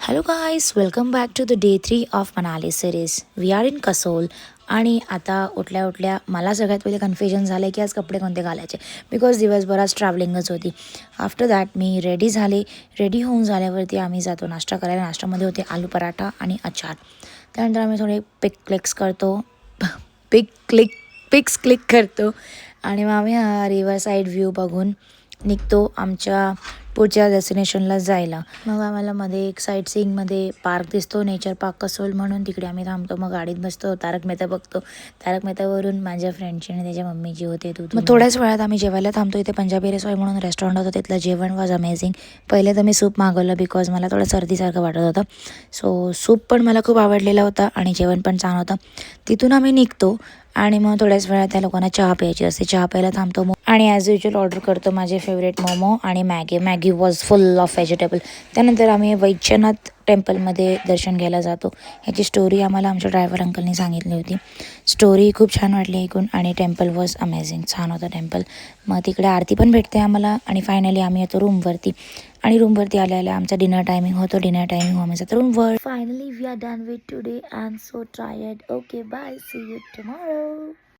Hello guys, welcome back to the day 3 of Manali series. We are in Kasol. आणि आता उठल्या उठल्या मला सगळ्यात पहिले कन्फ्युजन झालं आहे की आज कपडे कोणते घालायचे, बिकॉज दिवसभरात ट्रॅव्हलिंगच होती. आफ्टर दॅट मी रेडी झाले. रेडी होऊन झाल्यावरती आम्ही जातो नाश्ता करायला. नाश्त्यामध्ये होते आलू पराठा आणि अचार. त्यानंतर आम्ही थोडे पिक्स क्लिक करतो आणि मग आम्ही रिव्हर साईड व्ह्यू बघून निघतो आमच्या पुढच्या डेस्टिनेशनला जायला. मग आम्हाला मध्ये एक साईट सीइंगमध्ये पार्क दिसतो, नेचर पार्क कसोल म्हणून. तिकडे आम्ही थांबतो, मग गाडीत बसतो, तारक मेहता बघतो. तारक मेहतावरून माझ्या फ्रेंडची आणि त्याच्या मम्मीची होते मग थोड्याच वेळात आम्ही जेवायला थांबतो. इथे पंजाबी रेसॉय म्हणून रेस्टॉरंट होतं, तिथलं जेवण वॉज अमेझिंग. पहिले तर मी सूप मागवलं बिकॉज मला थोडं सर्दीसारखं वाटत होतं. सो सूप पण मला खूप आवडलेलं होतं आणि जेवण पण छान होतं. तिथून आम्ही निघतो आणि मग थोड्याच वेळात त्या लोकांना चहा प्यायची असते. चहा प्यायला थांबतो आणि ॲज युजल ऑर्डर करतो माझे फेवरेट मोमो आणि Maggi was full of vegetable. त्यानंतर आम्ही वैद्यनाथ टेम्पलमध्ये दर्शन घ्यायला जातो. ह्याची स्टोरी आम्हाला आमच्या ड्रायव्हर अंकलनी सांगितली होती. स्टोरी खूप छान वाटली ऐकून आणि टेम्पल वॉज अमेझिंग. छान होतं टेम्पल. मग तिकडे आरती पण भेटते आम्हाला आणि फायनली आम्ही येतो रूमवरती. आणि रूमवरती आल्या आमचा डिनर टायमिंग होतो. डिनर टायमिंग आम्ही जातो रूमवर. Finally we are done with today. I am so tired. Okay bye, see you tomorrow.